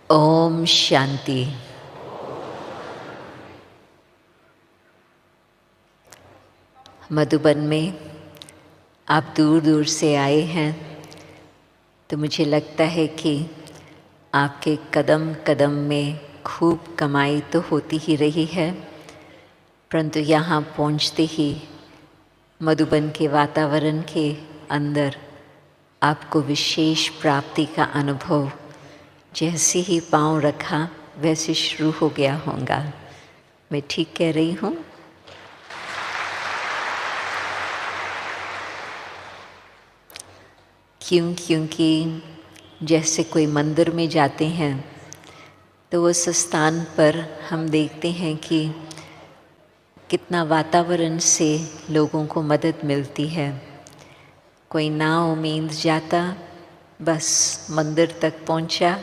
ओम शांति। मधुबन में आप दूर दूर से आए हैं, तो मुझे लगता है कि आपके कदम कदम में खूब कमाई तो होती ही रही है, परंतु यहाँ पहुँचते ही मधुबन के वातावरण के अंदर आपको विशेष प्राप्ति का अनुभव जैसे ही पाँव रखा वैसे शुरू हो गया होगा। मैं ठीक कह रही हूँ? क्योंकि जैसे कोई मंदिर में जाते हैं तो उस स्थान पर हम देखते हैं कि कितना वातावरण से लोगों को मदद मिलती है। कोई ना उम्मीद जाता, बस मंदिर तक पहुंचा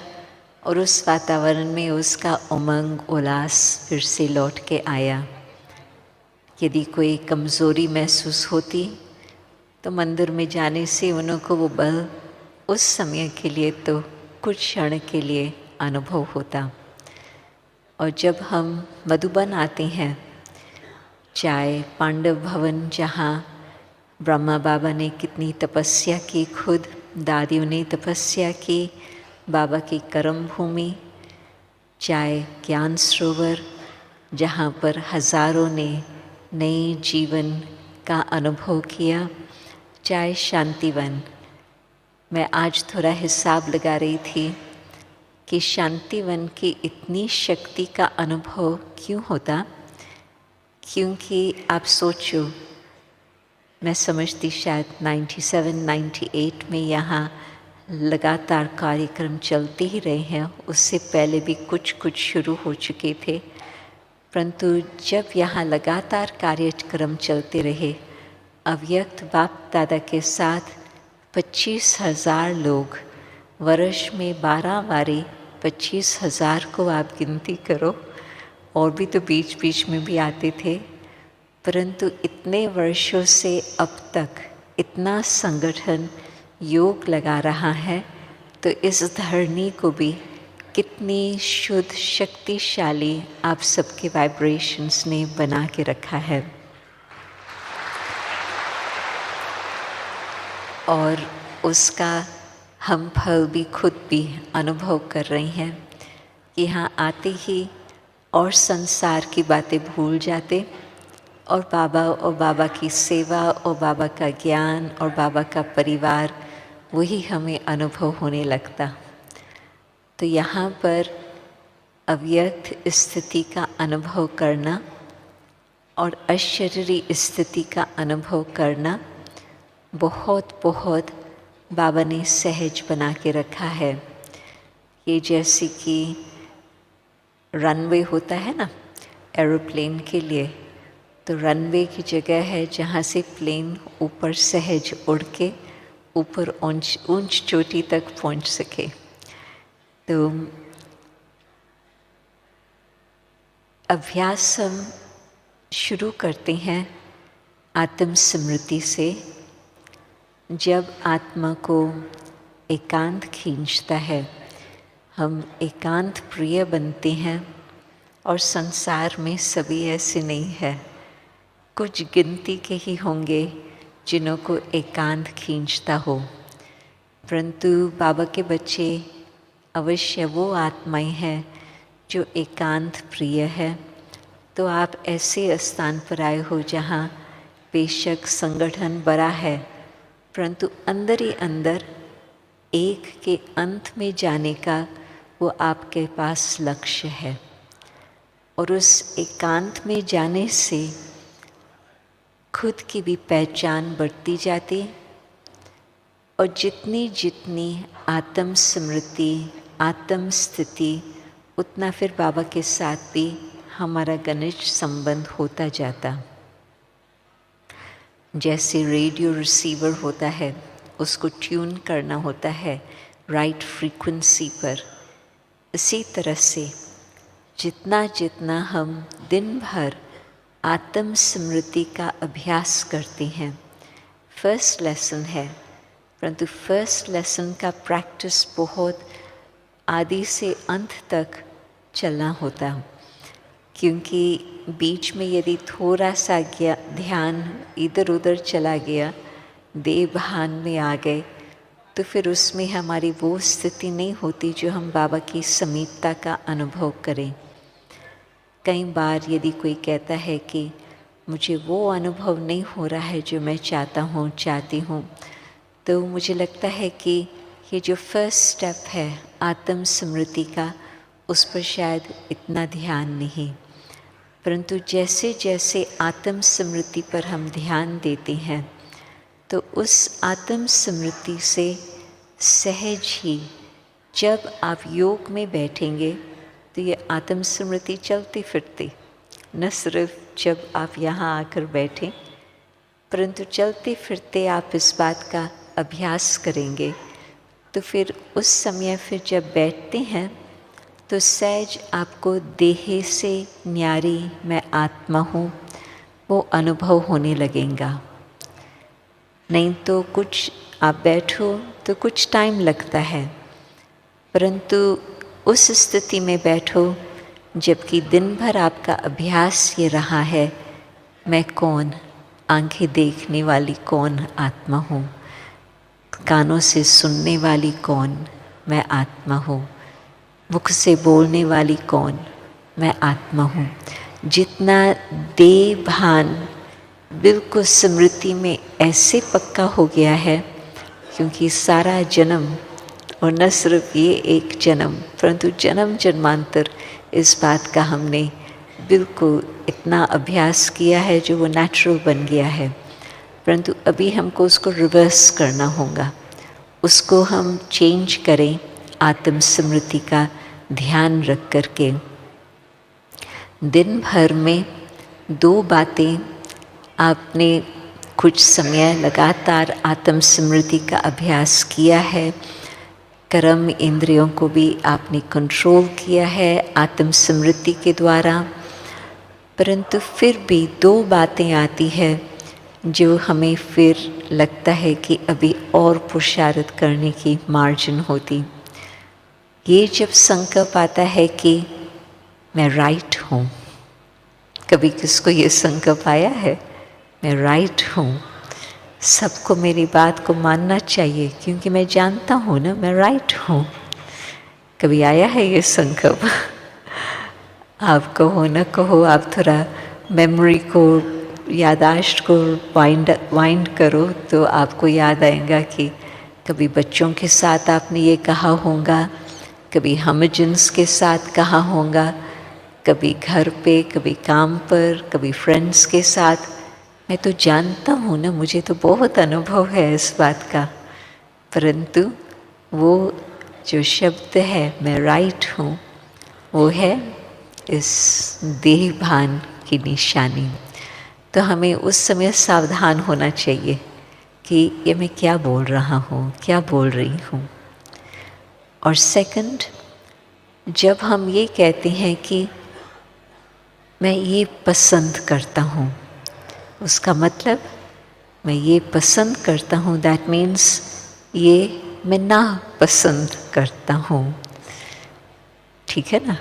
और उस वातावरण में उसका उमंग उल्लास फिर से लौट के आया। यदि कोई कमज़ोरी महसूस होती तो मंदिर में जाने से उनको वो बल उस समय के लिए तो कुछ क्षण के लिए अनुभव होता। और जब हम मधुबन आते हैं, चाहे पांडव भवन जहाँ ब्रह्मा बाबा ने कितनी तपस्या की, खुद दादियों ने तपस्या की, बाबा की कर्म भूमि, चाहे ज्ञान सरोवर जहाँ पर हज़ारों ने नए जीवन का अनुभव किया, चाहे शांतिवन। मैं आज थोड़ा हिसाब लगा रही थी कि शांतिवन की इतनी शक्ति का अनुभव क्यों होता, क्योंकि आप सोचो, मैं समझती शायद 97-98 में यहाँ लगातार कार्यक्रम चलते ही रहे हैं। उससे पहले भी कुछ शुरू हो चुके थे, परंतु जब यहाँ लगातार कार्यक्रम चलते रहे, अव्यक्त बाप दादा के साथ 25,000 लोग, वर्ष में 12 बारी 25,000 को आप गिनती करो, और भी तो बीच बीच में भी आते थे। परंतु इतने वर्षों से अब तक इतना संगठन योग लगा रहा है, तो इस धरनी को भी कितनी शुद्ध शक्तिशाली आप सबके वाइब्रेशंस ने बना के रखा है। और उसका हम फल भी खुद भी अनुभव कर रहे हैं। यहाँ आते ही और संसार की बातें भूल जाते, और बाबा की सेवा और बाबा का ज्ञान और बाबा का परिवार, वही हमें अनुभव होने लगता। तो यहाँ पर अव्यक्त स्थिति का अनुभव करना और अशरीरी स्थिति का अनुभव करना बहुत बहुत बाबा ने सहज बना के रखा है। ये जैसे कि रनवे होता है ना एरोप्लेन के लिए, तो रनवे की जगह है जहाँ से प्लेन ऊपर सहज उड़ के ऊपर ऊंच चोटी तक पहुँच सके। तो अभ्यास हम शुरू करते हैं आत्म स्मृति से। जब आत्मा को एकांत खींचता है, हम एकांत प्रिय बनते हैं, और संसार में सभी ऐसे नहीं है, कुछ गिनती के ही होंगे जिन्हों को एकांत खींचता हो। परंतु बाबा के बच्चे अवश्य वो आत्माएं हैं जो एकांत प्रिय है। तो आप ऐसे स्थान पर आए हो जहाँ बेशक संगठन बड़ा है, परंतु अंदर ही अंदर एक के अंत में जाने का वो आपके पास लक्ष्य है। और उस एकांत में जाने से खुद की भी पहचान बढ़ती जाती, और जितनी जितनी आत्म स्मृति, आत्म स्थिति, उतना फिर बाबा के साथ भी हमारा घनिष्ठ संबंध होता जाता। जैसे रेडियो रिसीवर होता है, उसको ट्यून करना होता है राइट फ्रीक्वेंसी पर, इसी तरह से जितना जितना हम दिन भर आत्म स्मृति का अभ्यास करते हैं, फर्स्ट लेसन है, परंतु फर्स्ट लेसन का प्रैक्टिस बहुत आदि से अंत तक चलना होता, क्योंकि बीच में यदि थोड़ा सा ध्यान इधर उधर चला गया, देह भान में आ गए, तो फिर उसमें हमारी वो स्थिति नहीं होती जो हम बाबा की समीपता का अनुभव करें। कई बार यदि कोई कहता है कि मुझे वो अनुभव नहीं हो रहा है जो मैं चाहती हूँ, तो मुझे लगता है कि ये जो फर्स्ट स्टेप है आत्म स्मृति का, उस पर शायद इतना ध्यान नहीं। परंतु जैसे जैसे आत्म स्मृति पर हम ध्यान देते हैं, तो उस आत्म स्मृति से सहज ही जब आप योग में बैठेंगे, तो ये आत्म स्मृति चलती फिरती, न सिर्फ जब आप यहाँ आकर बैठें, परंतु चलते फिरते आप इस बात का अभ्यास करेंगे, तो फिर उस समय फिर जब बैठते हैं तो सहज आपको देह से न्यारी मैं आत्मा हूँ वो अनुभव होने लगेगा। नहीं तो कुछ आप बैठो तो कुछ टाइम लगता है, परंतु उस स्थिति में बैठो जबकि दिन भर आपका अभ्यास ये रहा है, मैं कौन, आंखें देखने वाली कौन आत्मा हूँ, कानों से सुनने वाली कौन मैं आत्मा हूँ, मुख से बोलने वाली कौन मैं आत्मा हूँ। जितना देह भान बिल्कुल स्मृति में ऐसे पक्का हो गया है, क्योंकि सारा जन्म, और न सिर्फ ये एक जन्म परंतु जन्म जन्मांतर इस बात का हमने बिल्कुल इतना अभ्यास किया है जो वो नेचुरल बन गया है। परंतु अभी हमको उसको रिवर्स करना होगा, उसको हम चेंज करें आत्म स्मृति का ध्यान रख करके। दिन भर में 2 बातें आपने कुछ समय लगातार आत्म स्मृति का अभ्यास किया है, कर्म इंद्रियों को भी आपने कंट्रोल किया है आत्म स्मृति के द्वारा, परंतु फिर भी 2 बातें आती है जो हमें फिर लगता है कि अभी और पुरुषार्थ करने की मार्जिन होती। ये जब संकल्प आता है कि मैं राइट हूँ, कभी किसको ये संकल्प आया है मैं राइट हूँ, सबको मेरी बात को मानना चाहिए क्योंकि मैं जानता हूँ ना मैं राइट हूँ, कभी आया है ये संकल्प? आप कहो न कहो, आप थोड़ा मेमोरी को, यादाश्त को वाइंड करो तो आपको याद आएगा कि कभी बच्चों के साथ आपने ये कहा होगा, कभी हम जिन्स के साथ कहा होगा, कभी घर पे, कभी काम पर, कभी फ्रेंड्स के साथ। मैं तो जानता हूँ ना, मुझे तो बहुत अनुभव है इस बात का, परंतु वो जो शब्द है मैं राइट हूँ, वो है इस देह भान की निशानी। तो हमें उस समय सावधान होना चाहिए कि ये मैं क्या बोल रहा हूँ, क्या बोल रही हूँ। और सेकंड, जब हम ये कहते हैं कि मैं ये पसंद करता हूँ, उसका मतलब मैं ये पसंद करता हूँ, दैट मीन्स ये मैं ना पसंद करता हूँ। ठीक है ना?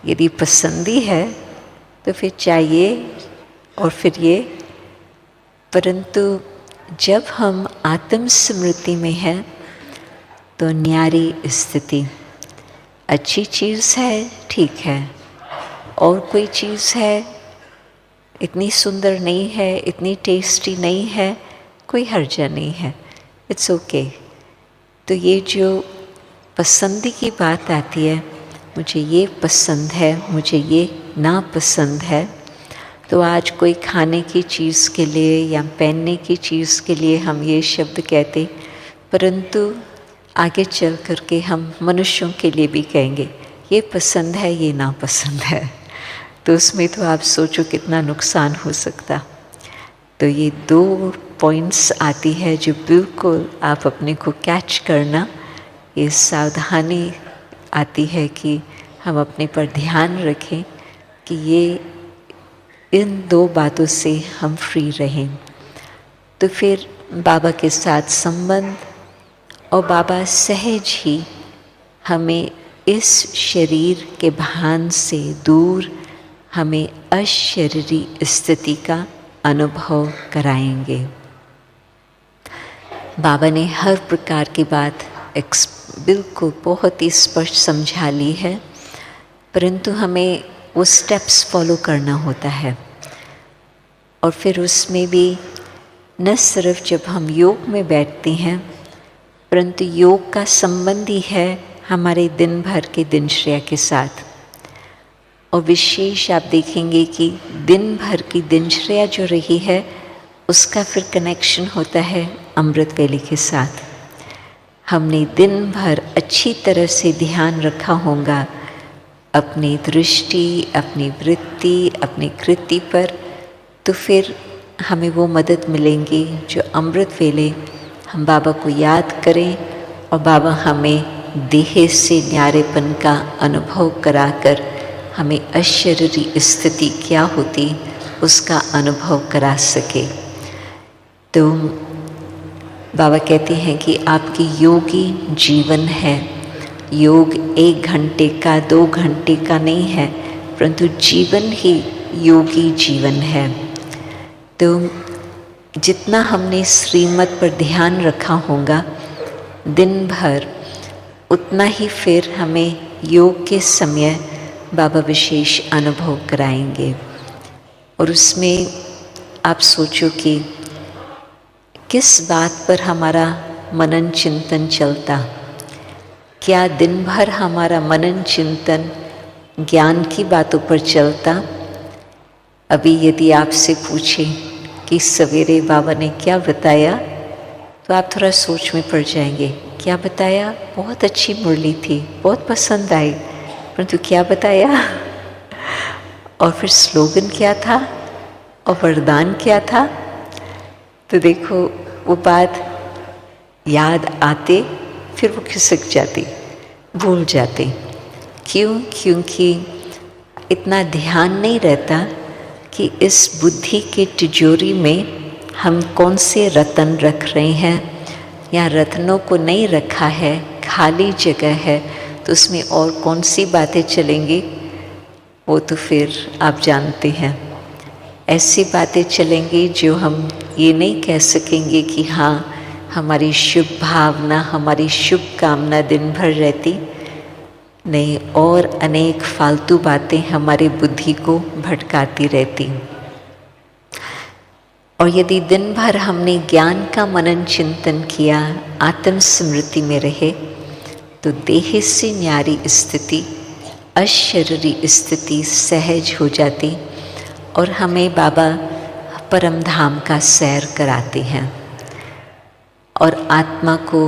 यदि पसंदी है तो फिर चाहिए और फिर ये, परंतु जब हम आत्म स्मृति में हैं तो न्यारी स्थिति, अच्छी चीज़ है ठीक है, और कोई चीज़ है इतनी सुंदर नहीं है, इतनी टेस्टी नहीं है, कोई हर्जा नहीं है, इट्स ओके। तो ये जो पसंदी की बात आती है, मुझे ये पसंद है, मुझे ये नापसंद है, तो आज कोई खाने की चीज़ के लिए या पहनने की चीज़ के लिए हम ये शब्द कहते, परंतु आगे चल कर के हम मनुष्यों के लिए भी कहेंगे ये पसंद है, ये नापसंद है, तो उसमें तो आप सोचो कितना नुकसान हो सकता। तो ये 2 पॉइंट्स आती है जो बिल्कुल आप अपने को कैच करना, ये सावधानी आती है कि हम अपने पर ध्यान रखें कि ये इन 2 बातों से हम फ्री रहें। तो फिर बाबा के साथ संबंध, और बाबा सहज ही हमें इस शरीर के भान से दूर हमें अशरीरी स्थिति का अनुभव कराएंगे। बाबा ने हर प्रकार की बात बिल्कुल बहुत ही स्पष्ट समझा ली है, परंतु हमें वो स्टेप्स फॉलो करना होता है। और फिर उसमें भी न सिर्फ जब हम योग में बैठते हैं, परंतु योग का संबंध ही है हमारे दिन भर के दिनचर्या के साथ। और विशेष आप देखेंगे कि दिन भर की दिनचर्या जो रही है उसका फिर कनेक्शन होता है अमृत वेले के साथ। हमने दिन भर अच्छी तरह से ध्यान रखा होगा अपनी दृष्टि, अपनी वृत्ति, अपनी कृति पर, तो फिर हमें वो मदद मिलेंगी जो अमृत वेले हम बाबा को याद करें और बाबा हमें देह से न्यारेपन का अनुभव कराकर हमें अशरीरी स्थिति क्या होती उसका अनुभव करा सके। तो बाबा कहते हैं कि आपकी योगी जीवन है। योग 1 घंटे का 2 घंटे का नहीं है, परंतु जीवन ही योगी जीवन है। तो जितना हमने श्रीमत पर ध्यान रखा होगा दिन भर, उतना ही फिर हमें योग के समय बाबा विशेष अनुभव कराएंगे। और उसमें आप सोचो कि किस बात पर हमारा मनन चिंतन चलता। क्या दिन भर हमारा मनन चिंतन ज्ञान की बातों पर चलता? अभी यदि आपसे पूछे कि सवेरे बाबा ने क्या बताया, तो आप थोड़ा सोच में पड़ जाएंगे। क्या बताया? बहुत अच्छी मुरली थी, बहुत पसंद आई, परंतु क्या बताया? और फिर स्लोगन क्या था और वरदान क्या था? तो देखो वो बात याद आते फिर वो खिसक जाती, भूल जाते। क्यों? क्योंकि इतना ध्यान नहीं रहता कि इस बुद्धि के तिजोरी में हम कौन से रत्न रख रहे हैं, या रत्नों को नहीं रखा है, खाली जगह है, तो उसमें और कौन सी बातें चलेंगी, वो तो फिर आप जानते हैं। ऐसी बातें चलेंगी जो हम ये नहीं कह सकेंगे कि हाँ हमारी शुभ भावना, हमारी शुभ कामना दिन भर रहती नहीं, और अनेक फालतू बातें हमारी बुद्धि को भटकाती रहती। और यदि दिन भर हमने ज्ञान का मनन चिंतन किया, आत्म स्मृति में रहे, तो देह से न्यारी स्थिति, अशरीरी स्थिति सहज हो जाती और हमें बाबा परम धाम का सैर कराते हैं और आत्मा को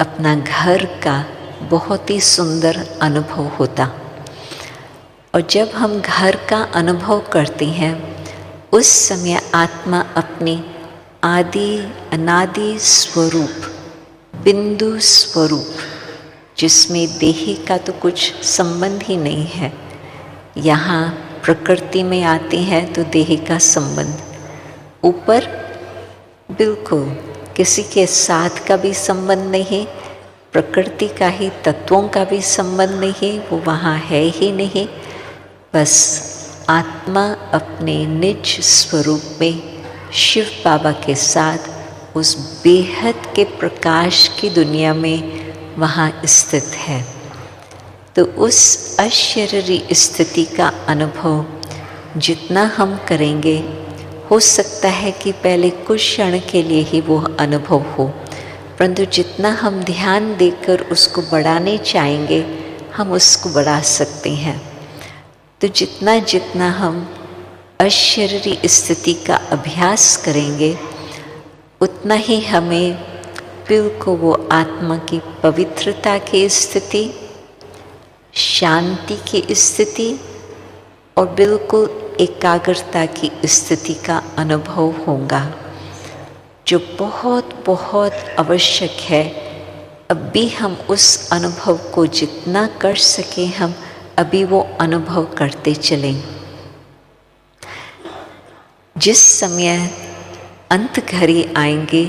अपना घर का बहुत ही सुंदर अनुभव होता। और जब हम घर का अनुभव करते हैं, उस समय आत्मा अपने आदि अनादि स्वरूप, बिंदु स्वरूप, जिसमें देही का तो कुछ संबंध ही नहीं है, यहाँ प्रकृति में आते हैं तो देह का संबंध, ऊपर बिल्कुल किसी के साथ का भी संबंध नहीं, प्रकृति का ही तत्वों का भी संबंध नहीं, वो वहाँ है ही नहीं। बस आत्मा अपने निज स्वरूप में शिव बाबा के साथ उस बेहद के प्रकाश की दुनिया में वहाँ स्थित है। तो उस अशरीरी स्थिति का अनुभव जितना हम करेंगे, हो सकता है कि पहले कुछ क्षण के लिए ही वो अनुभव हो, परंतु जितना हम ध्यान देकर उसको बढ़ाने चाहेंगे, हम उसको बढ़ा सकते हैं। तो जितना जितना हम अशरीरी स्थिति का अभ्यास करेंगे, उतना ही हमें बिल्कुल वो आत्मा की पवित्रता की स्थिति, शांति की स्थिति और बिल्कुल एकाग्रता की स्थिति का अनुभव होगा, जो बहुत बहुत आवश्यक है। अब भी हम उस अनुभव को जितना कर सकें, हम अभी वो अनुभव करते चलें। जिस समय अंत घड़ी आएंगे,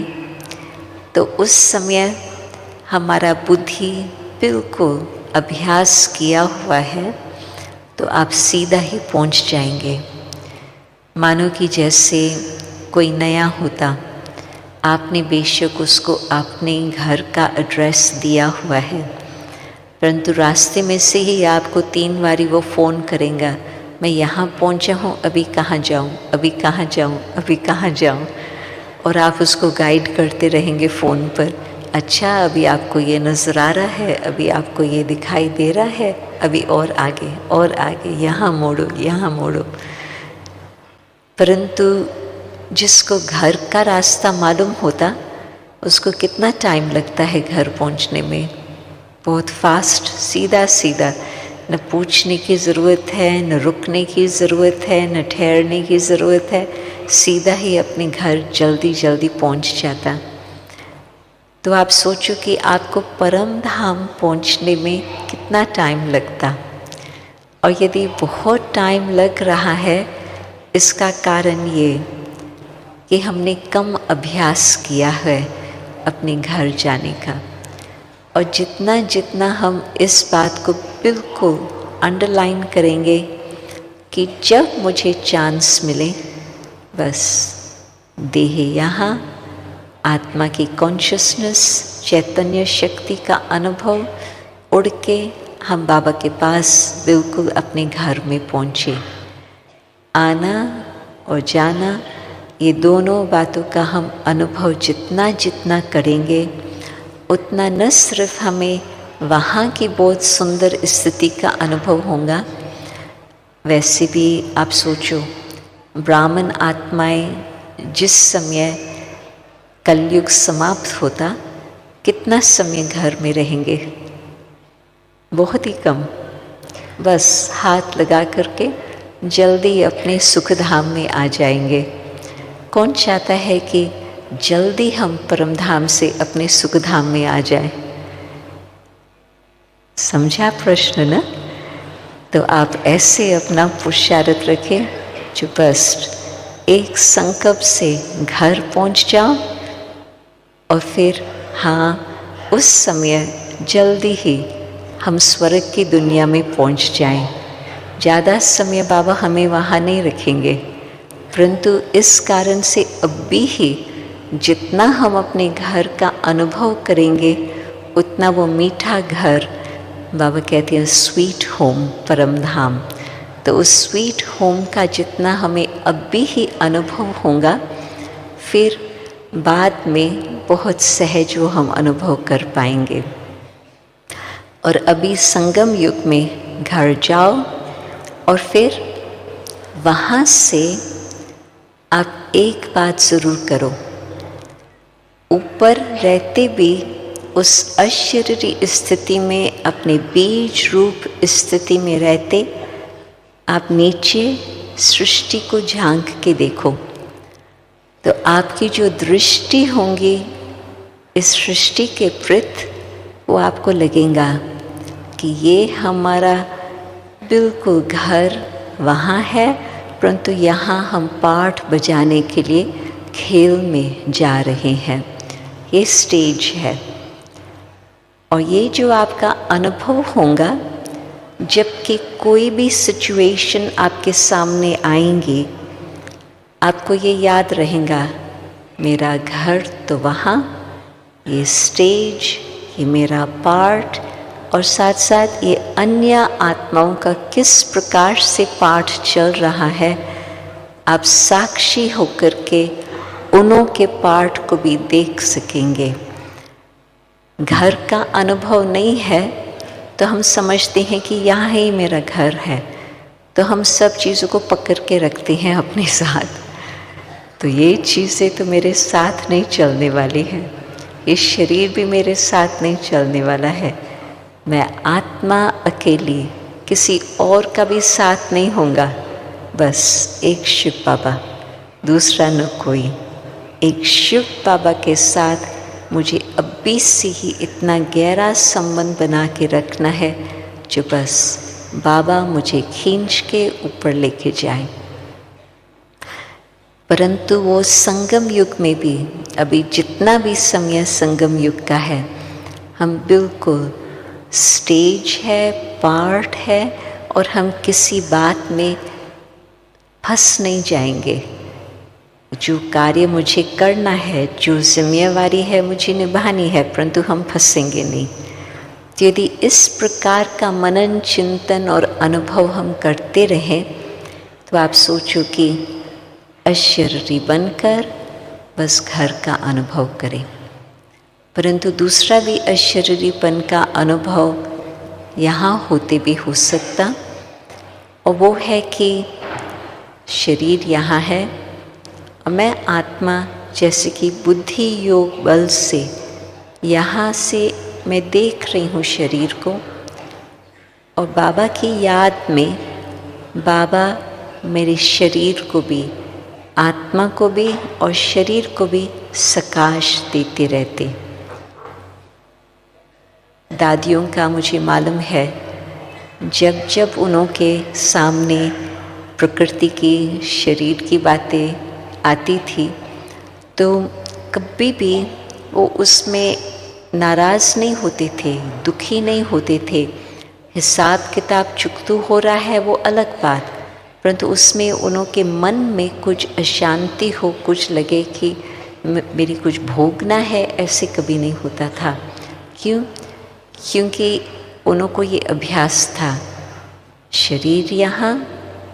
तो उस समय हमारा बुद्धि बिल्कुल अभ्यास किया हुआ है तो आप सीधा ही पहुंच जाएंगे। मानो कि जैसे कोई नया होता, आपने बेशक उसको अपने घर का एड्रेस दिया हुआ है, परंतु रास्ते में से ही आपको 3 बारी वो फ़ोन करेगा, मैं यहाँ पहुँचा हूँ, अभी कहाँ जाऊँ, अभी कहाँ जाऊँ, अभी कहाँ जाऊँ। और आप उसको गाइड करते रहेंगे फ़ोन पर, अच्छा अभी आपको ये नज़र आ रहा है, अभी आपको ये दिखाई दे रहा है, अभी और आगे, यहाँ मोड़ो, यहाँ मोड़ो। परंतु जिसको घर का रास्ता मालूम होता, उसको कितना टाइम लगता है घर पहुंचने में? बहुत फास्ट, सीधा सीधा, न पूछने की ज़रूरत है, न रुकने की ज़रूरत है, न ठहरने की ज़रूरत है, सीधा ही अपने घर जल्दी जल्दी पहुंच जाता। तो आप सोचो कि आपको परम धाम पहुंचने में कितना टाइम लगता। और यदि बहुत टाइम लग रहा है, इसका कारण ये कि हमने कम अभ्यास किया है अपने घर जाने का। और जितना जितना हम इस बात को बिल्कुल अंडरलाइन करेंगे कि जब मुझे चांस मिले, बस देह यहाँ, आत्मा की कॉन्शियसनेस, चैतन्य शक्ति का अनुभव, उड़ के हम बाबा के पास बिल्कुल अपने घर में पहुँचे। आना और जाना, ये दोनों बातों का हम अनुभव जितना जितना करेंगे, उतना न सिर्फ हमें वहाँ की बहुत सुंदर स्थिति का अनुभव होगा, वैसे भी आप सोचो, ब्राह्मण आत्माएं जिस समय कलयुग समाप्त होता, कितना समय घर में रहेंगे? बहुत ही कम, बस हाथ लगा करके जल्दी अपने सुखधाम में आ जाएंगे। कौन चाहता है कि जल्दी हम परमधाम से अपने सुखधाम में आ जाएं? समझा प्रश्न न? तो आप ऐसे अपना पुरुषार्थ रखें जो बस एक संकल्प से घर पहुंच जाओ, और फिर हाँ, उस समय जल्दी ही हम स्वर्ग की दुनिया में पहुंच जाएं। ज़्यादा समय बाबा हमें वहाँ नहीं रखेंगे, परंतु इस कारण से अभी ही जितना हम अपने घर का अनुभव करेंगे, उतना वो मीठा घर, बाबा कहते हैं स्वीट होम, परम धाम, तो उस स्वीट होम का जितना हमें अभी ही अनुभव होगा, फिर बाद में बहुत सहज वो हम अनुभव कर पाएंगे। और अभी संगम युग में घर जाओ, और फिर वहाँ से आप एक बात ज़रूर करो, ऊपर रहते भी उस अशरीरी स्थिति में, अपने बीज रूप स्थिति में रहते, आप नीचे सृष्टि को झांक के देखो, तो आपकी जो दृष्टि होंगी इस सृष्टि के प्रति, वो आपको लगेगा कि ये हमारा बिल्कुल घर वहाँ है, परंतु यहाँ हम पाठ बजाने के लिए खेल में जा रहे हैं, ये स्टेज है। और ये जो आपका अनुभव होगा, जबकि कोई भी सिचुएशन आपके सामने आएंगी, आपको ये याद रहेगा, मेरा घर तो वहाँ, ये स्टेज, ये मेरा पार्ट, और साथ साथ ये अन्य आत्माओं का किस प्रकार से पाठ चल रहा है, आप साक्षी होकर के उन्हों के पाठ को भी देख सकेंगे। घर का अनुभव नहीं है तो हम समझते हैं कि यहाँ ही मेरा घर है, तो हम सब चीज़ों को पकड़ के रखते हैं अपने साथ। तो ये चीज़ें तो मेरे साथ नहीं चलने वाली हैं, ये शरीर भी मेरे साथ नहीं चलने वाला है, मैं आत्मा अकेली, किसी और का भी साथ नहीं होगा, बस एक शिव बाबा, दूसरा न कोई। एक शिव बाबा के साथ मुझे अभी से ही इतना गहरा संबंध बना के रखना है, जो बस बाबा मुझे खींच के ऊपर लेके जाए। परंतु वो संगम युग में भी, अभी जितना भी समय संगम युग का है, हम बिल्कुल स्टेज है, पार्ट है, और हम किसी बात में फंस नहीं जाएंगे। जो कार्य मुझे करना है, जो जिम्मेवारी है मुझे निभानी है, परंतु हम फंसेंगे नहीं। तो यदि इस प्रकार का मनन, चिंतन और अनुभव हम करते रहें तो आप सोचो कि अशरीरी बनकर बस घर का अनुभव करें। परंतु दूसरा भी अशरीरीपन का अनुभव यहाँ होते भी हो सकता, और वो है कि शरीर यहाँ है और मैं आत्मा जैसे कि बुद्धि योग बल से यहाँ से मैं देख रही हूँ शरीर को, और बाबा की याद में बाबा मेरे शरीर को भी, आत्मा को भी और शरीर को भी सकाश देते रहते। दादियों का मुझे मालूम है, जब जब उनके सामने प्रकृति की, शरीर की बातें आती थी तो कभी भी वो उसमें नाराज़ नहीं होते थे, दुखी नहीं होते थे। हिसाब किताब चुकतू हो रहा है वो अलग बात, परंतु उसमें उनके मन में कुछ अशांति हो, कुछ लगे कि मेरी कुछ भोगना है, ऐसे कभी नहीं होता था। क्यों? क्योंकि उनको ये अभ्यास था, शरीर यहाँ,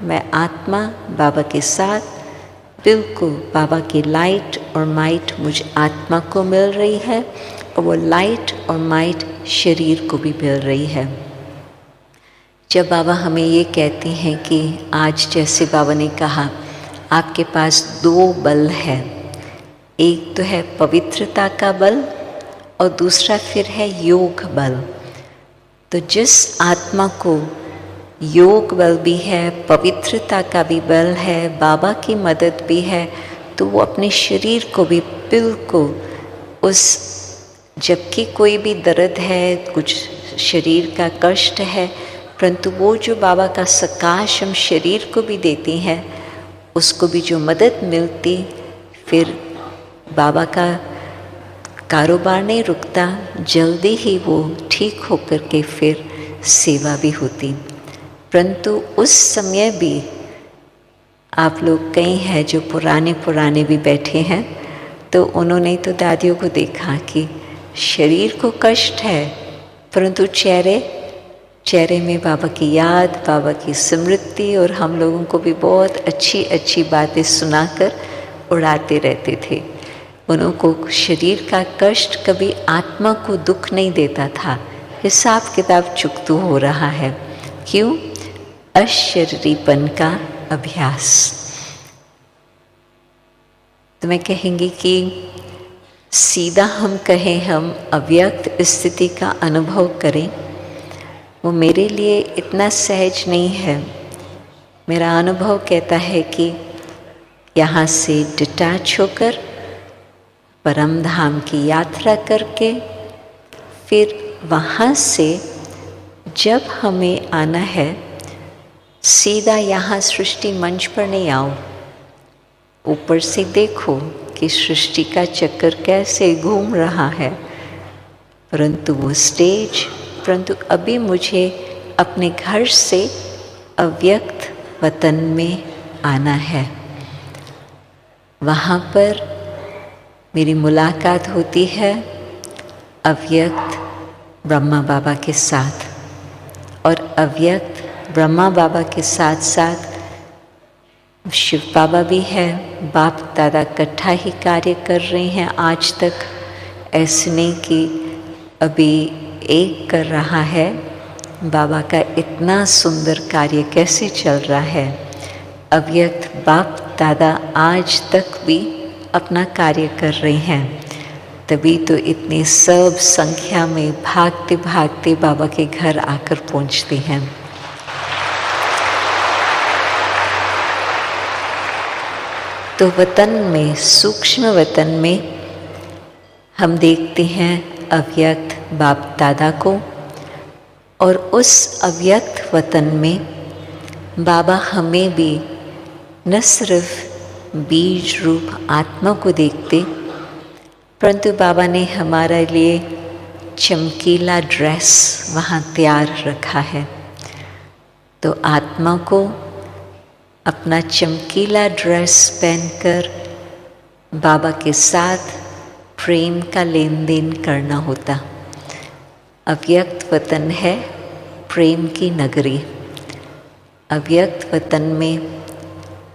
मैं आत्मा बाबा के साथ, बिल्कुल बाबा की लाइट और माइट मुझ आत्मा को मिल रही है और वो लाइट और माइट शरीर को भी मिल रही है। जब बाबा हमें ये कहते हैं कि आज जैसे बाबा ने कहा आपके पास दो बल है, एक तो है पवित्रता का बल और दूसरा फिर है योग बल। तो जिस आत्मा को योग बल भी है, पवित्रता का भी बल है, बाबा की मदद भी है, तो वो अपने शरीर को भी बिल्कुल उस, जबकि कोई भी दर्द है, कुछ शरीर का कष्ट है, परंतु वो जो बाबा का सकाश हम शरीर को भी देते हैं, उसको भी जो मदद मिलती, फिर बाबा का कारोबार नहीं रुकता, जल्दी ही वो ठीक होकर के फिर सेवा भी होती। परंतु उस समय भी आप लोग कई हैं जो पुराने भी बैठे हैं, तो उन्होंने तो दादियों को देखा कि शरीर को कष्ट है, परंतु चेहरे में बाबा की याद, बाबा की स्मृति, और हम लोगों को भी बहुत अच्छी अच्छी बातें सुनाकर उड़ाते रहते थे। उनको शरीर का कष्ट कभी आत्मा को दुख नहीं देता था। हिसाब किताब चुकतू हो रहा है, क्यों? अशरीरीपन का अभ्यास। तो मैं कहेंगी कि सीधा हम कहें हम अव्यक्त स्थिति का अनुभव करें, वो मेरे लिए इतना सहज नहीं है। मेरा अनुभव कहता है कि यहाँ से डिटैच होकर परम धाम की यात्रा करके फिर वहाँ से जब हमें आना है, सीधा यहाँ सृष्टि मंच पर नहीं आओ, ऊपर से देखो कि सृष्टि का चक्कर कैसे घूम रहा है, परंतु वो स्टेज, परंतु अभी मुझे अपने घर से अव्यक्त वतन में आना है। वहाँ पर मेरी मुलाकात होती है अव्यक्त ब्रह्मा बाबा के साथ, और अव्यक्त ब्रह्मा बाबा के साथ साथ शिव बाबा भी है। बाप दादा इकट्ठा ही कार्य कर रहे हैं आज तक, ऐसे नहीं कि अभी एक कर रहा है। बाबा का इतना सुंदर कार्य कैसे चल रहा है। अव्यक्त बाप दादा आज तक भी अपना कार्य कर रहे हैं, तभी तो इतनी सब संख्या में भागते भागते बाबा के घर आकर पहुंचते हैं। तो वतन में, सूक्ष्म वतन में हम देखते हैं अव्यक्त बाप दादा को, और उस अव्यक्त वतन में बाबा हमें भी न सिर्फ बीज रूप आत्मा को देखते, परंतु बाबा ने हमारे लिए चमकीला ड्रेस वहाँ तैयार रखा है। तो आत्मा को अपना चमकीला ड्रेस पहनकर बाबा के साथ प्रेम का लेन देन करना होता। अव्यक्त वतन है प्रेम की नगरी। अव्यक्त वतन में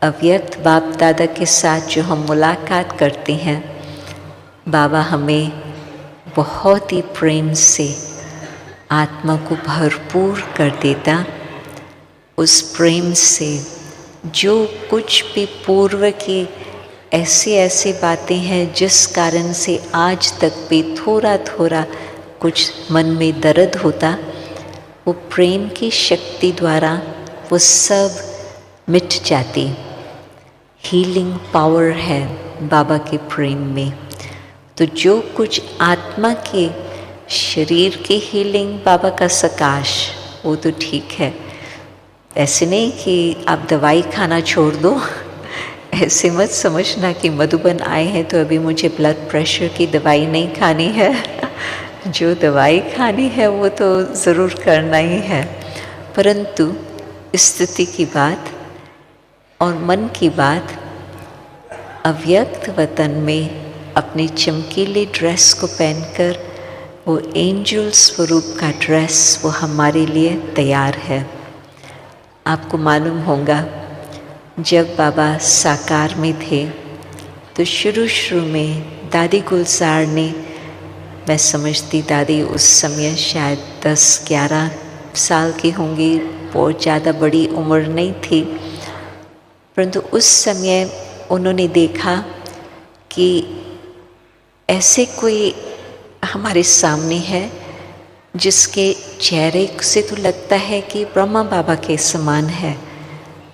अव्यक्त बाप दादा के साथ जो हम मुलाकात करते हैं, बाबा हमें बहुत ही प्रेम से आत्मा को भरपूर कर देता। उस प्रेम से जो कुछ भी पूर्व की ऐसी बातें हैं जिस कारण से आज तक भी थोड़ा थोड़ा कुछ मन में दर्द होता, वो प्रेम की शक्ति द्वारा वो सब मिट जाती। हीलिंग पावर है बाबा के प्रेम में। तो जो कुछ आत्मा के शरीर की हीलिंग बाबा का सकाश, वो तो ठीक है। ऐसे नहीं कि आप दवाई खाना छोड़ दो। ऐसे मत समझना कि मधुबन आए हैं तो अभी मुझे ब्लड प्रेशर की दवाई नहीं खानी है। जो दवाई खानी है वो तो ज़रूर करना ही है, परंतु स्थिति की बात और मन की बात, अव्यक्त वतन में अपनी चमकीली ड्रेस को पहनकर वो एंजल स्वरूप का ड्रेस वो हमारे लिए तैयार है। आपको मालूम होगा जब बाबा साकार में थे तो शुरू में दादी गुलजार ने, मैं समझती दादी उस समय शायद 10-11 साल की होंगी, बहुत ज़्यादा बड़ी उम्र नहीं थी, परंतु उस समय उन्होंने देखा कि ऐसे कोई हमारे सामने है जिसके चेहरे से तो लगता है कि ब्रह्मा बाबा के समान है,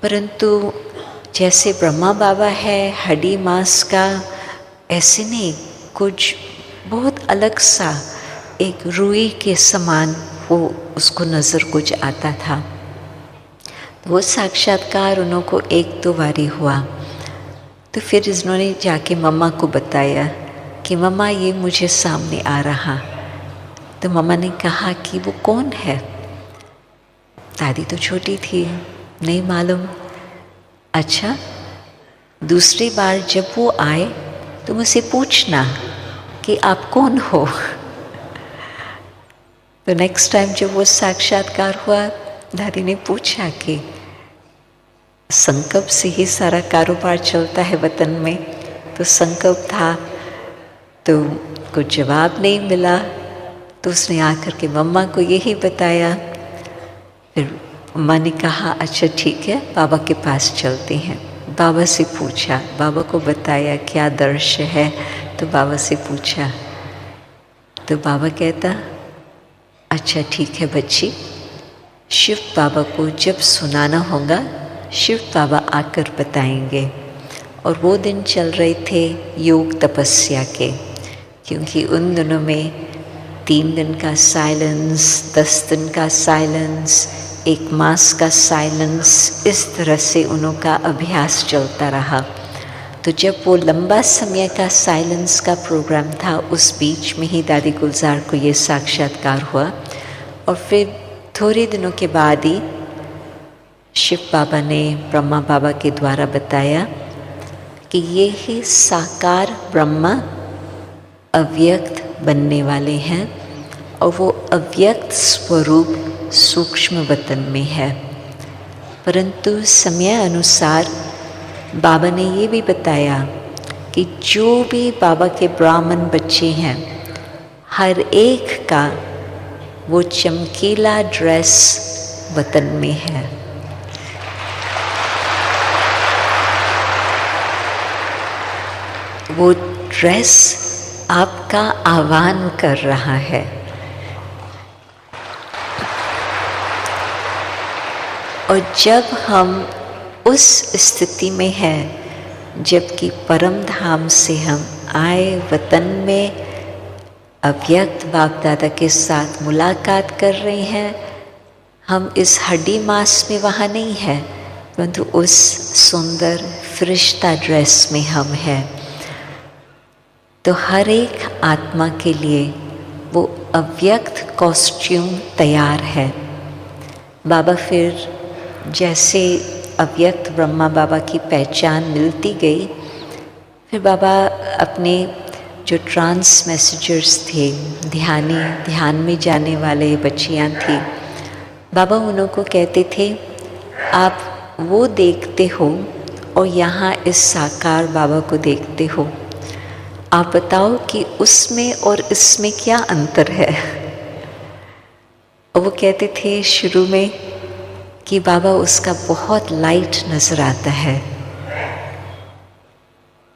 परंतु जैसे ब्रह्मा बाबा है हड्डी मांस का, ऐसे नहीं, कुछ बहुत अलग सा एक रूई के समान वो उसको नज़र कुछ आता था। तो वो साक्षात्कार उनको 1-2 बारी हुआ। तो फिर इन्होंने जाके मम्मा को बताया कि मम्मा ये मुझे सामने आ रहा। तो मम्मा ने कहा कि वो कौन है। दादी तो छोटी थी, नहीं मालूम। अच्छा, दूसरी बार जब वो आए तो मुझसे पूछना कि आप कौन हो। तो नेक्स्ट टाइम जब वो साक्षात्कार हुआ, दादी ने पूछा कि संकल्प से ही सारा कारोबार चलता है वतन में, तो संकल्प था, तो कुछ जवाब नहीं मिला। तो उसने आकर के मम्मा को यही बताया। फिर मम्मा ने कहा अच्छा ठीक है, बाबा के पास चलते हैं। बाबा से पूछा, बाबा को बताया क्या दर्श है, तो बाबा से पूछा, तो बाबा कहता अच्छा ठीक है बच्ची, शिव बाबा को जब सुनाना होगा शिव बाबा आकर बताएंगे। और वो दिन चल रहे थे योग तपस्या के, क्योंकि उन दिनों में 3 दिन का साइलेंस, 10 दिन का साइलेंस, 1 मास का साइलेंस, इस तरह से उनका अभ्यास चलता रहा। तो जब वो लंबा समय का साइलेंस का प्रोग्राम था, उस बीच में ही दादी गुलजार को ये साक्षात्कार हुआ। और फिर थोड़े दिनों के बाद ही शिव बाबा ने ब्रह्मा बाबा के द्वारा बताया कि ये ही साकार ब्रह्मा अव्यक्त बनने वाले हैं, और वो अव्यक्त स्वरूप सूक्ष्म वतन में है। परंतु समय अनुसार बाबा ने ये भी बताया कि जो भी बाबा के ब्राह्मण बच्चे हैं, हर एक का वो चमकीला ड्रेस वतन में है। वो ड्रेस आपका आह्वान कर रहा है। और जब हम उस स्थिति में हैं, जबकि परम धाम से हम आए वतन में अव्यक्त बाप दादा के साथ मुलाकात कर रहे हैं, हम इस हड्डी मांस में वहाँ नहीं हैं, परंतु उस सुंदर फरिश्ता ड्रेस में हम हैं। तो हर एक आत्मा के लिए वो अव्यक्त कॉस्ट्यूम तैयार है। बाबा फिर जैसे अव्यक्त ब्रह्मा बाबा की पहचान मिलती गई, फिर बाबा अपने जो ट्रांस मैसेजर्स थे, ध्यान में जाने वाले बच्चियाँ थी, बाबा उन्हों को कहते थे आप वो देखते हो और यहाँ इस साकार बाबा को देखते हो, आप बताओ कि उसमें और इसमें क्या अंतर है। और वो कहते थे शुरू में कि बाबा उसका बहुत लाइट नज़र आता है,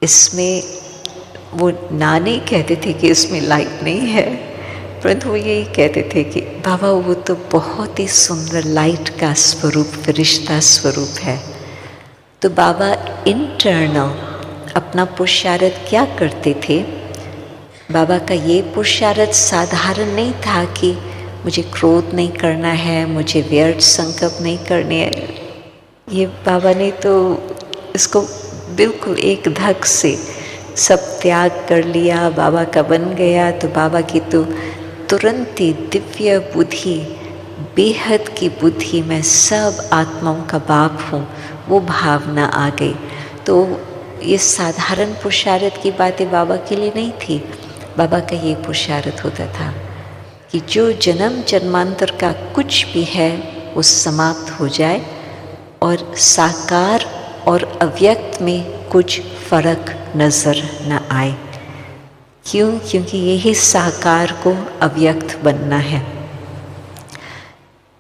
इसमें वो नानी कहते थे कि इसमें लाइट नहीं है, परंतु वो यही कहते थे कि बाबा वो तो बहुत ही सुंदर लाइट का स्वरूप, फरिश्ता स्वरूप है। तो बाबा इंटरनल अपना पुरुषार्थ क्या करते थे? बाबा का ये पुरुषार्थ साधारण नहीं था कि मुझे क्रोध नहीं करना है, मुझे व्यर्थ संकल्प नहीं करने हैं। ये बाबा ने तो इसको बिल्कुल एक धक से सब त्याग कर लिया, बाबा का बन गया। तो बाबा की तो तुरंत ही दिव्य बुद्धि, बेहद की बुद्धि, मैं सब आत्माओं का बाप हूँ, वो भावना आ गई। तो ये साधारण पुरुषार्थ की बातें बाबा के लिए नहीं थी। बाबा का ये पुरुषार्थ होता था कि जो जन्म जन्मांतर का कुछ भी है वो समाप्त हो जाए और साकार और अव्यक्त में कुछ फर्क नज़र न आए। क्यों? क्योंकि यही साकार को अव्यक्त बनना है।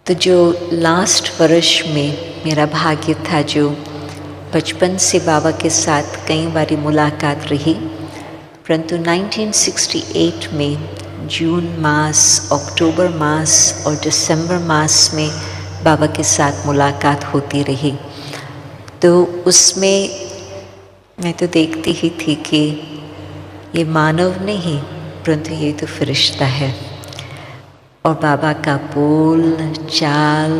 तो जो लास्ट वर्ष में मेरा भाग्य था, जो बचपन से बाबा के साथ कई बारी मुलाकात रही, परंतु 1968 में जून मास, अक्टूबर मास और दिसंबर मास में बाबा के साथ मुलाकात होती रही। तो उसमें मैं तो देखती ही थी कि ये मानव नहीं, परंतु ये तो फरिश्ता है। और बाबा का बोल चाल,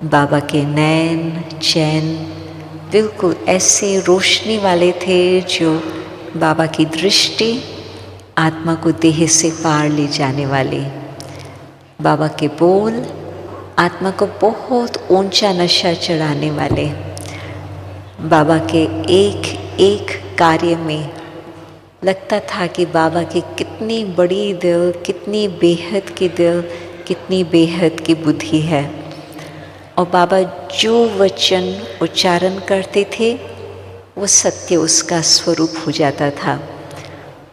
बाबा के नैन चैन बिल्कुल ऐसे रोशनी वाले थे जो बाबा की दृष्टि आत्मा को देह से पार ले जाने वाली। बाबा के बोल आत्मा को बहुत ऊंचा नशा चढ़ाने वाले। बाबा के एक एक कार्य में लगता था कि बाबा की कितनी बड़ी दिल, कितनी बेहद की दिल, कितनी बेहद की बुद्धि है। और बाबा जो वचन उच्चारण करते थे वो सत्य उसका स्वरूप हो जाता था।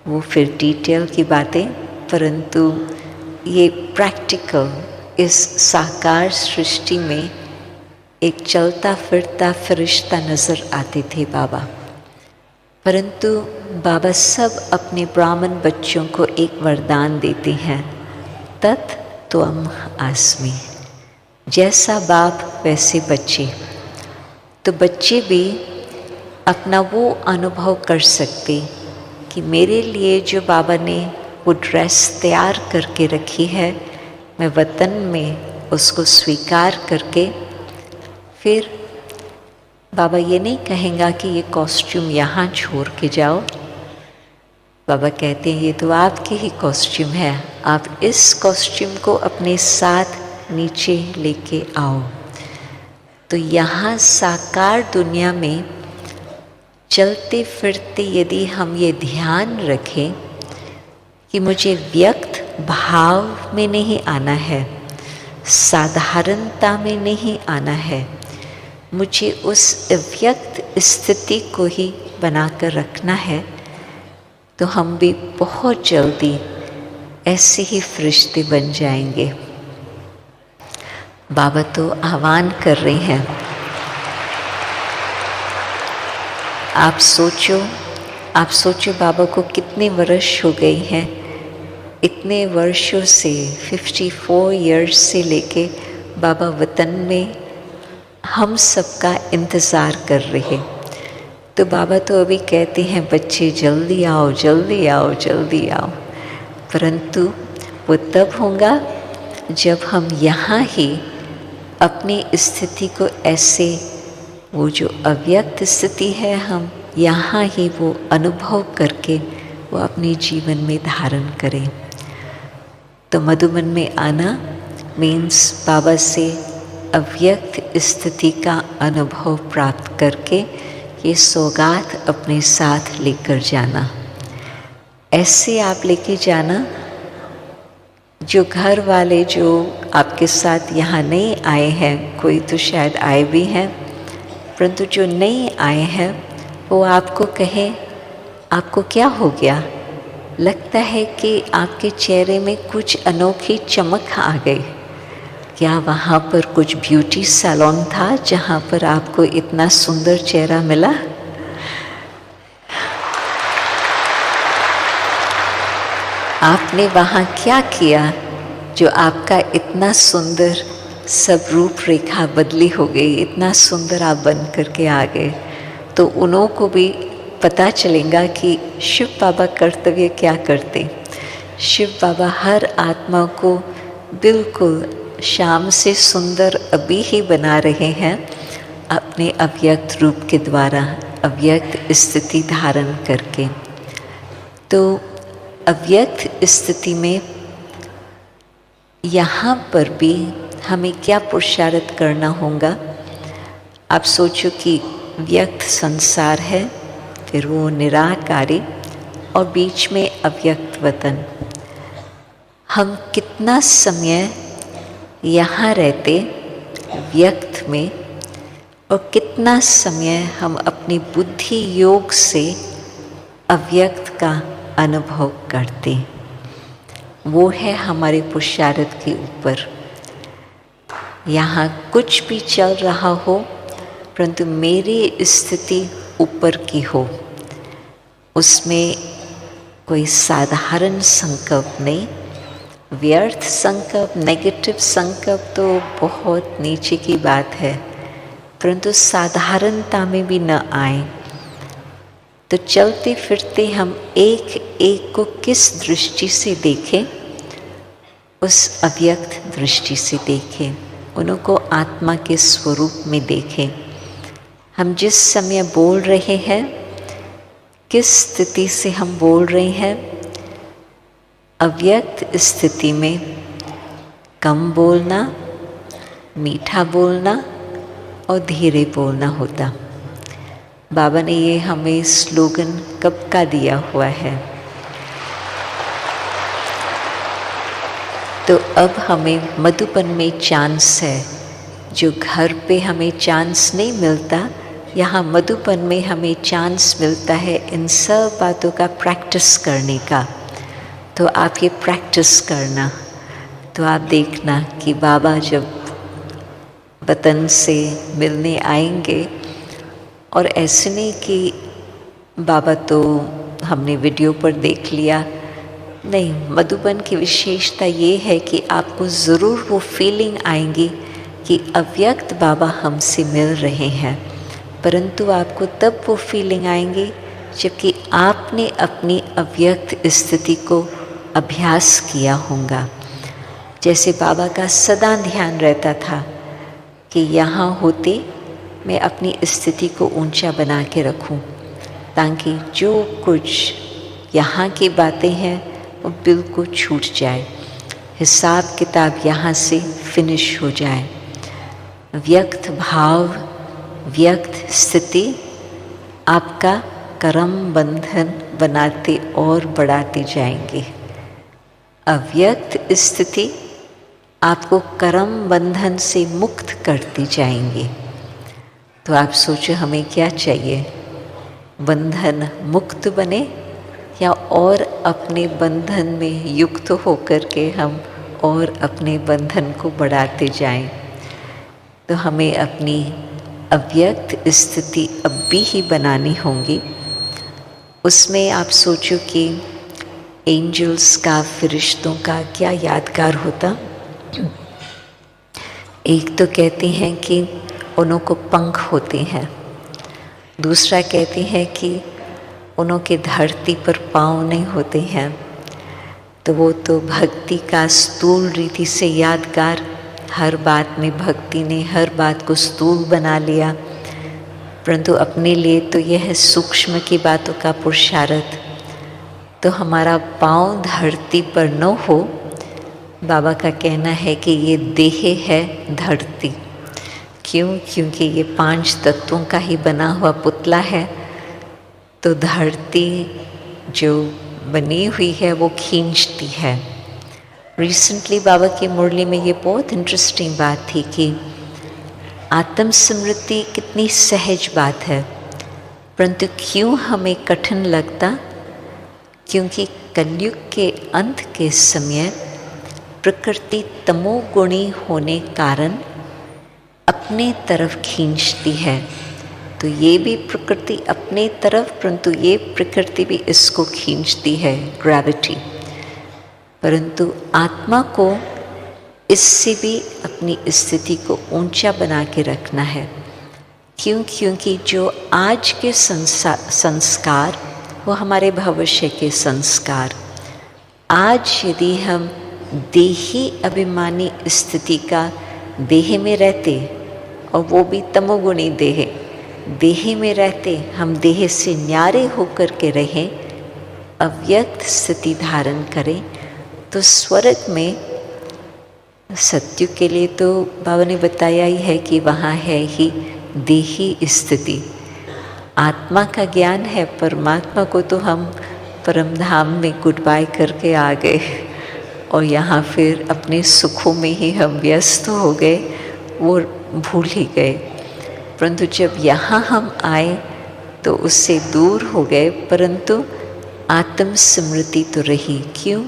वो फिर डिटेल की बातें, परंतु ये प्रैक्टिकल इस साकार सृष्टि में एक चलता फिरता फरिश्ता नज़र आते थे बाबा। परंतु बाबा सब अपने ब्राह्मण बच्चों को एक वरदान देते हैं, तत् त्वम आस्मि। जैसा बाप वैसे बच्चे। तो बच्चे भी अपना वो अनुभव कर सकते कि मेरे लिए जो बाबा ने वो ड्रेस तैयार करके रखी है, मैं वतन में उसको स्वीकार करके फिर बाबा ये नहीं कहेगा कि ये कॉस्ट्यूम यहाँ छोड़ के जाओ। बाबा कहते हैं ये तो आपकी ही कॉस्ट्यूम है, आप इस कॉस्ट्यूम को अपने साथ नीचे लेके आओ। तो यहाँ साकार दुनिया में चलते फिरते यदि हम ये ध्यान रखें कि मुझे व्यक्त भाव में नहीं आना है, साधारणता में नहीं आना है, मुझे उस अव्यक्त स्थिति को ही बनाकर रखना है, तो हम भी बहुत जल्दी ऐसे ही फरिश्ते बन जाएंगे। बाबा तो आह्वान कर रहे हैं। आप सोचो बाबा को कितने वर्ष हो गए हैं। इतने वर्षों से 54 इयर्स से लेके बाबा वतन में हम सबका इंतज़ार कर रहे। तो बाबा तो अभी कहते हैं बच्चे जल्दी आओ, जल्दी आओ, जल्दी आओ, परंतु वो तब होगा जब हम यहाँ ही अपनी स्थिति को ऐसे, वो जो अव्यक्त स्थिति है, हम यहाँ ही वो अनुभव करके वो अपने जीवन में धारण करें। तो मधुबन में आना मीन्स बाबा से अव्यक्त स्थिति का अनुभव प्राप्त करके ये सौगात अपने साथ लेकर जाना। ऐसे आप लेके जाना जो घर वाले जो आपके साथ यहाँ नहीं आए हैं, कोई तो शायद आए भी हैं, परंतु जो नहीं आए हैं वो आपको कहें आपको क्या हो गया, लगता है कि आपके चेहरे में कुछ अनोखी चमक आ गई। क्या वहाँ पर कुछ ब्यूटी सैलून था जहाँ पर आपको इतना सुंदर चेहरा मिला? आपने वहाँ क्या किया जो आपका इतना सुंदर सब रूप रेखा बदली हो गई, इतना सुंदर आप बन करके आ गए? तो उन्हों को भी पता चलेगा कि शिव बाबा कर्तव्य क्या करते। शिव बाबा हर आत्मा को बिल्कुल शाम से सुंदर अभी ही बना रहे हैं अपने अव्यक्त रूप के द्वारा, अव्यक्त स्थिति धारण करके। तो अव्यक्त स्थिति में यहाँ पर भी हमें क्या पुरुषार्थ करना होगा। आप सोचो कि व्यक्त संसार है, फिर वो निराकारी और बीच में अव्यक्त वतन। हम कितना समय यहाँ रहते व्यक्त में और कितना समय हम अपनी बुद्धि योग से अव्यक्त का अनुभव करते, वो है हमारे पुरुषार्थ के ऊपर। यहाँ कुछ भी चल रहा हो परंतु मेरी स्थिति ऊपर की हो, उसमें कोई साधारण संकल्प नहीं, व्यर्थ संकल्प, नेगेटिव संकल्प तो बहुत नीचे की बात है, परंतु साधारणता में भी न आए। तो चलते फिरते हम एक एक को किस दृष्टि से देखें, उस अव्यक्त दृष्टि से देखें, उनको आत्मा के स्वरूप में देखें। हम जिस समय बोल रहे हैं, किस स्थिति से हम बोल रहे हैं, अव्यक्त स्थिति में कम बोलना, मीठा बोलना और धीरे बोलना होता। बाबा ने ये हमें स्लोगन कब का दिया हुआ है। तो अब हमें मधुबन में चांस है, जो घर पे हमें चांस नहीं मिलता, यहाँ मधुबन में हमें चांस मिलता है इन सब बातों का प्रैक्टिस करने का। तो आप ये प्रैक्टिस करना, तो आप देखना कि बाबा जब वतन से मिलने आएंगे, और ऐसे नहीं कि बाबा तो हमने वीडियो पर देख लिया, नहीं, मधुबन की विशेषता ये है कि आपको ज़रूर वो फीलिंग आएंगी कि अव्यक्त बाबा हमसे मिल रहे हैं, परंतु आपको तब वो फीलिंग आएंगी जबकि आपने अपनी अव्यक्त स्थिति को अभ्यास किया होगा। जैसे बाबा का सदा ध्यान रहता था कि यहाँ होते मैं अपनी स्थिति को ऊंचा बना के रखूं, ताकि जो कुछ यहाँ की बातें हैं वो बिल्कुल छूट जाए, हिसाब किताब यहाँ से फिनिश हो जाए। व्यक्त भाव, व्यक्त स्थिति आपका कर्म बंधन बनाते और बढ़ाते जाएंगे। अव्यक्त स्थिति आपको कर्म बंधन से मुक्त करती जाएंगी। तो आप सोचो हमें क्या चाहिए, बंधन मुक्त बने या और अपने बंधन में युक्त होकर के हम और अपने बंधन को बढ़ाते जाएं। तो हमें अपनी अव्यक्त स्थिति अब भी ही बनानी होगी। उसमें आप सोचो कि एंजल्स का, फरिश्तों का क्या यादगार होता। एक तो कहते हैं कि उनको पंख होते हैं, दूसरा कहते हैं कि उनके धरती पर पाँव नहीं होते हैं। तो वो तो भक्ति का स्थूल रीति से यादगार, हर बात में भक्ति ने हर बात को स्थूल बना लिया, परंतु अपने लिए तो यह है सूक्ष्म की बातों का पुरुषार्थ। तो हमारा पाँव धरती पर न हो, बाबा का कहना है कि ये देह है धरती। क्यों? क्योंकि ये 5 तत्वों का ही बना हुआ पुतला है, तो धरती जो बनी हुई है वो खींचती है। रिसेंटली बाबा की मुरली में ये बहुत इंटरेस्टिंग बात थी कि आत्म स्मृति कितनी सहज बात है, परंतु क्यों हमें कठिन लगता? क्योंकि कलयुग के अंत के समय प्रकृति तमोगुणी होने कारण अपने तरफ खींचती है। तो ये भी प्रकृति अपने तरफ, परंतु ये प्रकृति भी इसको खींचती है, ग्रेविटी। परंतु आत्मा को इससे भी अपनी स्थिति को ऊंचा बना के रखना है। क्यों? क्योंकि जो आज के संस्कार वो हमारे भविष्य के संस्कार। आज यदि हम देही अभिमानी स्थिति का देह में रहते, और वो भी तमोगुणी देह में रहते, हम देह से न्यारे होकर के रहें, अव्यक्त स्थिति धारण करें, तो स्वर्ग में सत्युग के लिए तो बाबा ने बताया ही है कि वहाँ है ही देही स्थिति। आत्मा का ज्ञान है, परमात्मा को तो हम परम धाम में गुड बाय करके आ गए और यहाँ फिर अपने सुखों में ही हम व्यस्त हो गए, वो भूल ही गए। परंतु जब यहाँ हम आए तो उससे दूर हो गए, परंतु आत्म स्मृति तो रही। क्यों?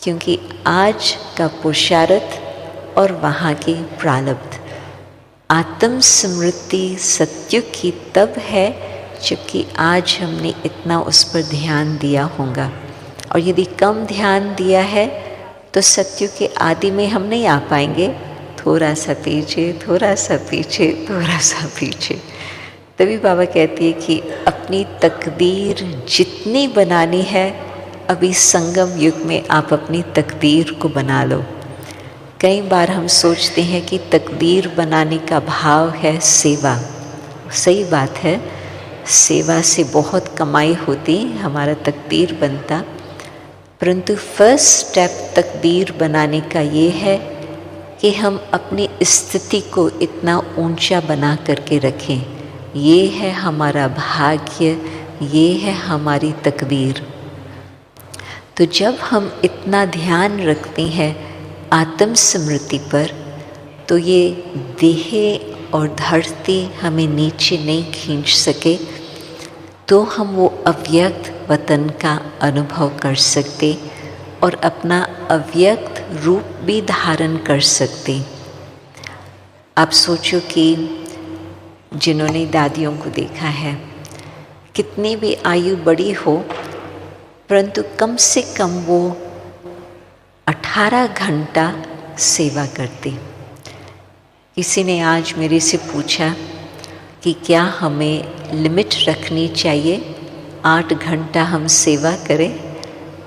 क्योंकि आज का पुरुषार्थ और वहाँ की प्रारब्ध। आत्म स्मृति सत्युग की तब है जबकि आज हमने इतना उस पर ध्यान दिया होगा, और यदि कम ध्यान दिया है तो सत्युग के आदि में हम नहीं आ पाएंगे। थोड़ा सा पीछे, थोड़ा सा पीछे, थोड़ा सा पीछे। तभी बाबा कहती है कि अपनी तकदीर जितनी बनानी है, अभी संगम युग में आप अपनी तकदीर को बना लो। कई बार हम सोचते हैं कि तकदीर बनाने का भाव है सेवा। सही बात है, सेवा से बहुत कमाई होती, हमारा तकदीर बनता, परंतु फर्स्ट स्टेप तकदीर बनाने का ये है कि हम अपनी स्थिति को इतना ऊंचा बना करके रखें। ये है हमारा भाग्य, ये है हमारी तकदीर। तो जब हम इतना ध्यान रखते हैं आत्म स्मृति पर, तो ये देह और धरती हमें नीचे नहीं खींच सके, तो हम वो अव्यक्त वतन का अनुभव कर सकते और अपना अव्यक्त रूप भी धारण कर सकते। आप सोचो कि जिन्होंने दादियों को देखा है, कितनी भी आयु बड़ी हो, परंतु कम से कम वो 18 घंटा सेवा करती। किसी ने आज मेरे से पूछा कि क्या हमें लिमिट रखनी चाहिए, 8 घंटा हम सेवा करें?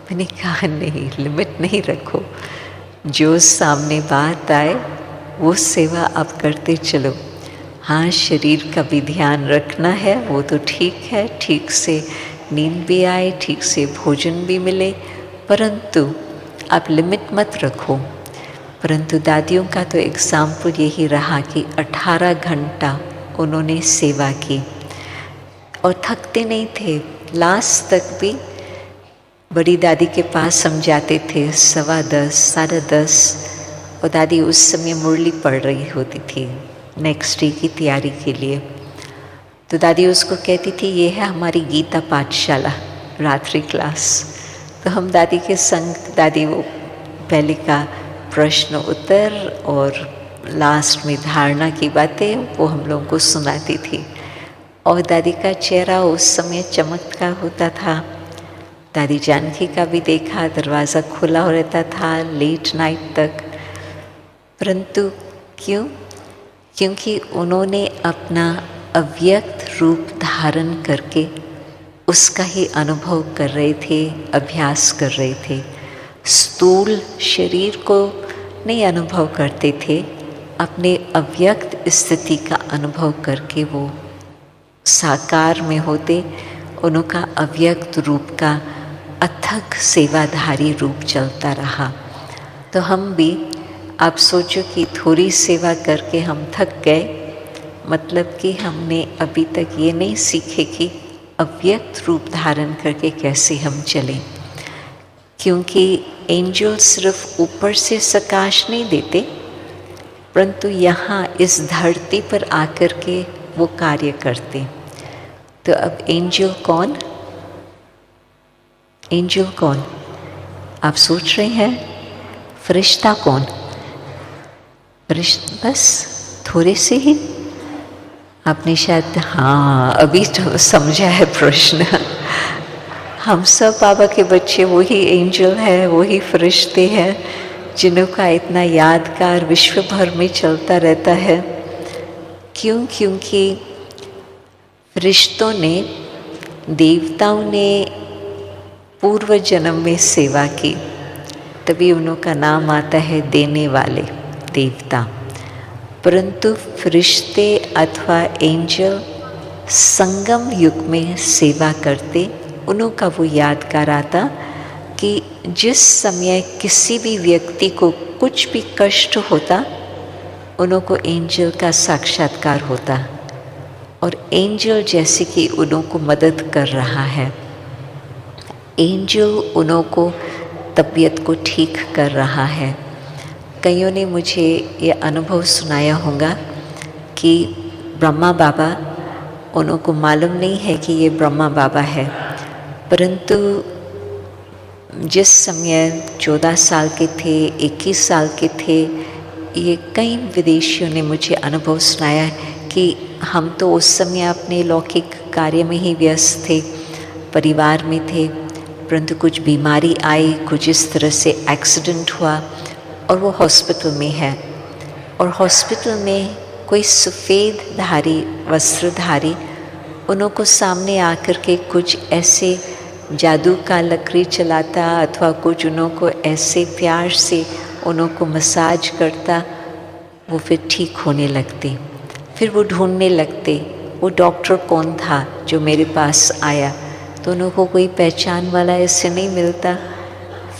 मैंने कहा नहीं, लिमिट नहीं रखो, जो सामने बात आए वो सेवा आप करते चलो। हाँ, शरीर का भी ध्यान रखना है, वो तो ठीक है, ठीक से नींद भी आए, ठीक से भोजन भी मिले, परंतु आप लिमिट मत रखो। परंतु दादियों का तो एग्जाम्पल यही रहा कि 18 घंटा उन्होंने सेवा की और थकते नहीं थे। लास्ट तक भी बड़ी दादी के पास हम जाते थे 10:15, 10:30, और दादी उस समय मुरली पढ़ रही होती थी नेक्स्ट डे की तैयारी के लिए। तो दादी उसको कहती थी, ये है हमारी गीता पाठशाला, रात्रि क्लास। तो हम दादी के संग, दादी वो पहले का प्रश्न उत्तर और लास्ट में धारणा की बातें वो हम लोगों को सुनाती थी, और दादी का चेहरा उस समय चमकता होता था। दादी जानकी का भी देखा, दरवाज़ा खुला हो रहता था लेट नाइट तक, परंतु क्यों? क्योंकि उन्होंने अपना अव्यक्त रूप धारण करके उसका ही अनुभव कर रहे थे, अभ्यास कर रहे थे। स्थूल शरीर को नहीं अनुभव करते थे, अपने अव्यक्त स्थिति का अनुभव करके वो साकार में होते, उनका अव्यक्त रूप का अथक सेवाधारी रूप चलता रहा। तो हम भी, आप सोचो कि थोड़ी सेवा करके हम थक गए, मतलब कि हमने अभी तक ये नहीं सीखे कि अव्यक्त रूप धारण करके कैसे हम चलें। क्योंकि एंजल सिर्फ ऊपर से प्रकाश नहीं देते, परंतु यहाँ इस धरती पर आकर के वो कार्य करते। तो अब एंजल कौन? एंजल कौन? आप सोच रहे हैं? फरिश्ता कौन? फरिश्ता बस थोड़े से ही आपने शायद हाँ अभी तो समझा है प्रश्न। हम सब बाबा के बच्चे वही एंजल है, वही फरिश्ते हैं जिनका इतना यादगार विश्व भर में चलता रहता है। क्यों? क्योंकि फरिश्तों ने, देवताओं ने पूर्व जन्म में सेवा की, तभी उनका नाम आता है देने वाले देवता। परंतु फरिश्ते अथवा एंजल संगम युग में सेवा करते, उनका वो यादगार आता कि जिस समय किसी भी व्यक्ति को कुछ भी कष्ट होता, उनको एंजल का साक्षात्कार होता और एंजल जैसे कि उनको मदद कर रहा है। एंजल उनको तबीयत को ठीक कर रहा है। कईयों ने मुझे ये अनुभव सुनाया होगा कि ब्रह्मा बाबा, उनको मालूम नहीं है कि ये ब्रह्मा बाबा है, परंतु जिस समय 14 साल के थे, 21 साल के थे, ये कई विदेशियों ने मुझे अनुभव सुनाया कि हम तो उस समय अपने लौकिक कार्य में ही व्यस्त थे, परिवार में थे, परंतु कुछ बीमारी आई, कुछ इस तरह से एक्सीडेंट हुआ और वो हॉस्पिटल में है। और हॉस्पिटल में कोई सफ़ेद धारी वस्त्रधारी उनको सामने आकर के कुछ ऐसे जादू का लकड़ी चलाता अथवा कुछ उनको ऐसे प्यार से उनको मसाज करता, वो फिर ठीक होने लगते। फिर वो ढूंढने लगते वो डॉक्टर कौन था जो मेरे पास आया, तो उनको कोई पहचान वाला ऐसे नहीं मिलता।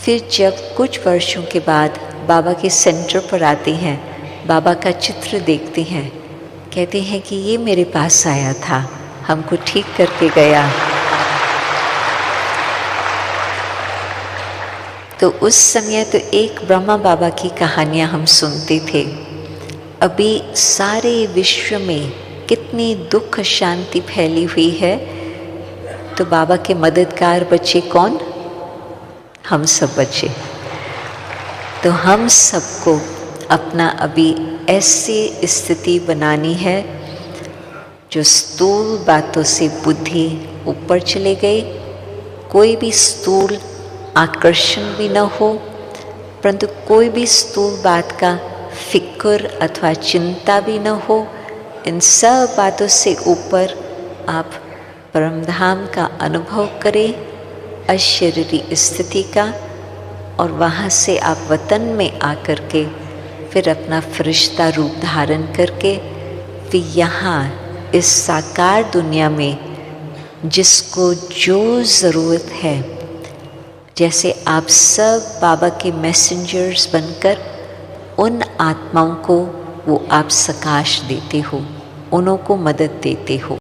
फिर जब कुछ वर्षों के बाद बाबा के सेंटर पर आते हैं, बाबा का चित्र देखते हैं, कहते हैं कि ये मेरे पास आया था, हमको ठीक करके गया। तो उस समय तो एक ब्रह्मा बाबा की कहानियाँ हम सुनते थे। अभी सारे विश्व में कितनी दुख शांति फैली हुई है, तो बाबा के मददगार बच्चे कौन? हम सब बच्चे। तो हम सबको अपना अभी ऐसी स्थिति बनानी है जो स्थूल बातों से बुद्धि ऊपर चले गई, कोई भी स्थूल आकर्षण भी न हो, परंतु कोई भी स्थूल बात का फिक्र अथवा चिंता भी न हो। इन सब बातों से ऊपर आप परमधाम का अनुभव करें, अशरीरी स्थिति का, और वहाँ से आप वतन में आकर के फिर अपना फरिश्ता रूप धारण करके फिर यहाँ इस साकार दुनिया में जिसको जो ज़रूरत है, जैसे आप सब बाबा के मैसेंजर्स बनकर उन आत्माओं को वो आप सकाश देते हो, उनको मदद देते हो।